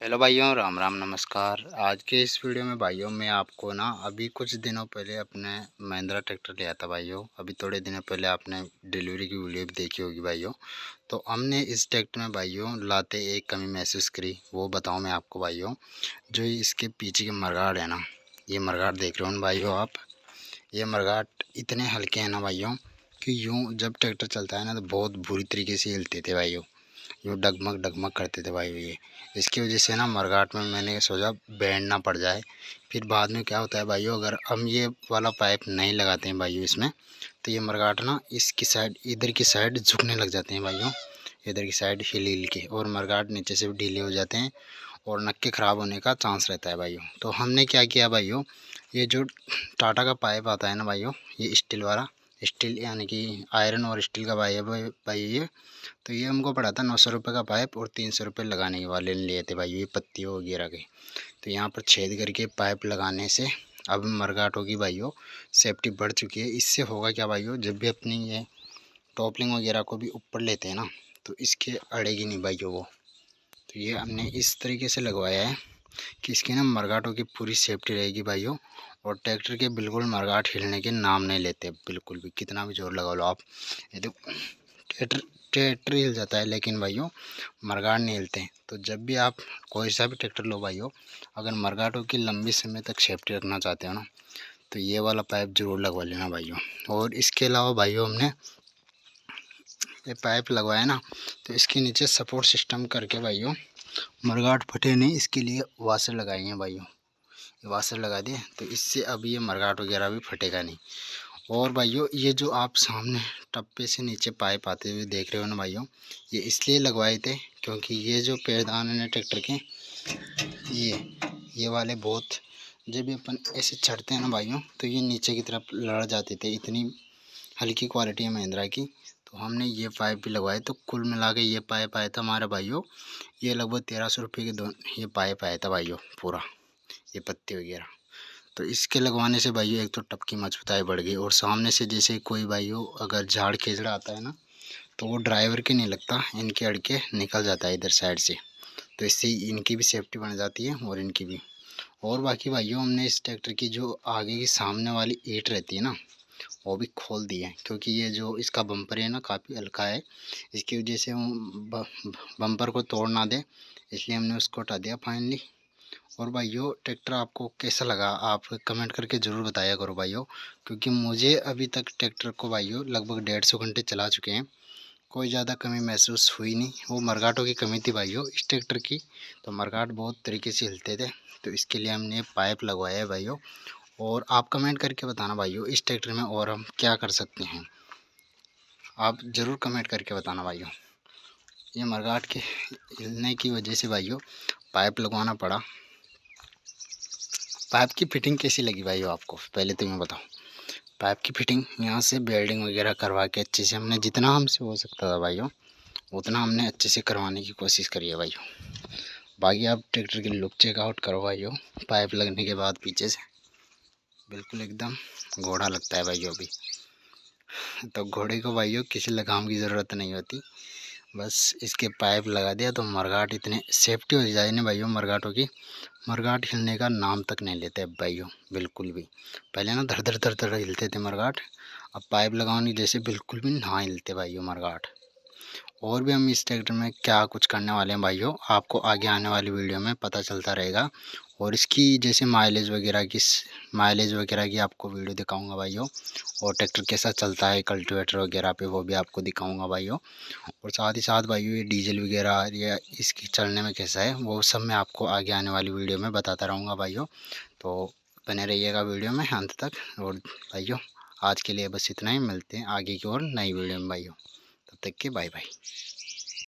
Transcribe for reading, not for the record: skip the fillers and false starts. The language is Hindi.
हेलो भाइयों, राम राम, नमस्कार। आज के इस वीडियो में भाइयों मैं आपको ना अभी कुछ दिनों पहले अपने महिंद्रा ट्रैक्टर लिया था भाइयों। अभी थोड़े दिनों पहले आपने डिलीवरी की वीडियो भी देखी होगी भाइयों। तो हमने इस ट्रैक्टर में भाइयों लाते एक कमी महसूस करी, वो बताऊं मैं आपको भाइयों। जो इसके पीछे के मरगाट है ना, ये मरगाट देख रहे हो ना भाइयों आप, ये मरगाट इतने हल्के हैं ना भाइयों कि यूँ जब ट्रैक्टर चलता है ना तो बहुत बुरी तरीके से हिलते थे भाइयों। यूँ डगमग डगमग करते थे भाई ये। इसकी वजह से ना मरघाट में मैंने सोचा बैंड ना पड़ जाए। फिर बाद में क्या होता है भाइयों, अगर हम ये वाला पाइप नहीं लगाते हैं भाइयों इसमें, तो ये मरघाट ना इसकी साइड, इधर की साइड झुकने लग जाते हैं भाइयों। इधर की साइड हिल हिल के, और मरघाट नीचे से भी ढीले हो जाते हैं और नक्के ख़राब होने का चांस रहता है भाइयों। तो हमने क्या किया भाइयों, ये जो टाटा का पाइप आता है ना भाइयों, ये स्टील वाला, स्टील यानी कि आयरन और स्टील का पाइप है भाई ये। तो ये हमको पड़ा था 900 रुपये का पाइप, और 300 रुपये लगाने के वाले लिए थे भाई ये पत्तियों वगैरह के। तो यहाँ पर छेद करके पाइप लगाने से अब मरगाटों की भाइयों सेफ्टी बढ़ चुकी है। इससे होगा क्या भाइयों, जब भी अपनी ये टॉपलिंग वगैरह को भी ऊपर लेते हैं ना, तो इसके अड़ेगी नहीं भाइयों वो। तो ये हमने इस तरीके से लगवाया है कि इसकी ना मरगाटों की पूरी सेफ्टी रहेगी भाइयों। और ट्रैक्टर के बिल्कुल मरगाट हिलने के नाम नहीं लेते बिल्कुल भी, कितना भी जोर लगा लो आप। ये तो ट्रैक्टर ट्रैक्टर हिल जाता है लेकिन भाइयों मरगाट नहीं हिलते। तो जब भी आप कोई सा भी ट्रैक्टर लो भाइयों, अगर मरगाटों की लंबी समय तक सेफ्टी रखना चाहते हो ना, तो ये वाला पाइप ज़रूर लगवा लेना भाइयों। और इसके अलावा भाइयों हमने ये पाइप लगवाया ना, तो इसके नीचे सपोर्ट सिस्टम करके भाइयों मरगाट फटे नहीं, इसके लिए वाशर लगाए हैं भाइयों। वाशर लगा दिए तो इससे अब ये मरगाट वगैरह भी फटेगा नहीं। और भाइयों ये जो आप सामने टप्पे से नीचे पाइप आते हुए देख रहे हो ना भाइयों, ये इसलिए लगवाए थे क्योंकि ये जो पैरदान है ना ट्रैक्टर के, ये वाले बहुत, जब भी अपन ऐसे चढ़ते हैं ना भाइयों, तो ये नीचे की तरफ लड़ जाते थे। इतनी हल्की क्वालिटी है महिंद्रा की। तो हमने ये पाइप भी लगवाए, तो कुल मिला के ये पाइप आया था हमारा भाइयों, ये लगभग 1300 रुपये के दो ये पाइप आया था भाइयों पूरा, ये पत्ती वगैरह। तो इसके लगवाने से भाइयों एक तो टप की मजबूताई बढ़ गई, और सामने से जैसे कोई भाइयों अगर झाड़ खींचड़ा आता है ना, तो वो ड्राइवर के नहीं लगता, इनके अड़ के निकल जाता है इधर साइड से। तो इससे इनकी भी सेफ्टी बन जाती है और इनकी भी। और बाकी भाइयों हमने इस ट्रैक्टर की जो आगे की सामने वाली ईंट रहती है ना, वो भी खोल दी है, क्योंकि ये जो इसका बम्पर है ना काफ़ी हल्का है। इसकी वजह से वो बम्पर को तोड़ ना दे, इसलिए हमने उसको हटा दिया फाइनली। और भाइयों ट्रैक्टर आपको कैसा लगा आप कमेंट करके ज़रूर बताया करो भाइयों, क्योंकि मुझे अभी तक ट्रैक्टर को भाइयों लगभग 150 घंटे चला चुके हैं, कोई ज़्यादा कमी महसूस हुई नहीं। वो मरगाटों की कमी थी भाइयों इस ट्रैक्टर की, तो मरगाट बहुत तरीके से हिलते थे, तो इसके लिए हमने पाइप लगवाया है भाइयों। और आप कमेंट करके बताना भाइयों इस ट्रैक्टर में और हम क्या कर सकते हैं, आप ज़रूर कमेंट करके बताना भाइयों। ये मरगाट के हिलने की वजह से भाइयों पाइप लगवाना पड़ा। पाइप की फिटिंग कैसी लगी भाइयों आपको, पहले तो मैं बताऊं। पाइप की फिटिंग यहाँ से बेल्डिंग वगैरह करवा के अच्छे से, हमने जितना हमसे हो सकता था भाइयों उतना हमने अच्छे से करवाने की कोशिश करी है भाइयों। बाकी आप ट्रैक्टर की लुक चेकआउट करो भाइयों, पाइप लगने के बाद पीछे से बिल्कुल एकदम घोड़ा लगता है भाइयों अभी। तो घोड़े को भाइयों किसी लगाम की ज़रूरत नहीं होती, बस इसके पाइप लगा दिया तो मरगाट इतने सेफ्टी हो जाए ना भाइयों मरगाटों की। मरगाट हिलने का नाम तक नहीं लेते अब भाइयों बिल्कुल भी। पहले ना धड़ धड़ धड़ धड़ हिलते थे मरगाट, अब पाइप लगाने जैसे बिल्कुल भी ना हिलते भाइयों मरगाट। और भी हम इस ट्रैक्टर में क्या कुछ करने वाले हैं भाइयों, आपको आगे आने वाली वीडियो में पता चलता रहेगा। और इसकी जैसे माइलेज वगैरह की आपको वीडियो दिखाऊंगा भाइयों, और ट्रैक्टर कैसा चलता है कल्टीवेटर वगैरह पे वो भी आपको दिखाऊंगा भाइयों। और साथ ही साथ भाइयों ये डीजल वगैरह या इसकी चलने में कैसा है वो सब मैं आपको आगे आने वाली वीडियो में बताता रहूँगा भाइयों। तो बने रहिएगा वीडियो में अंत तक। और भाइयों आज के लिए बस इतना ही, मिलते हैं आगे की और नई वीडियो में भाइयों, तब तक के बाय बाय।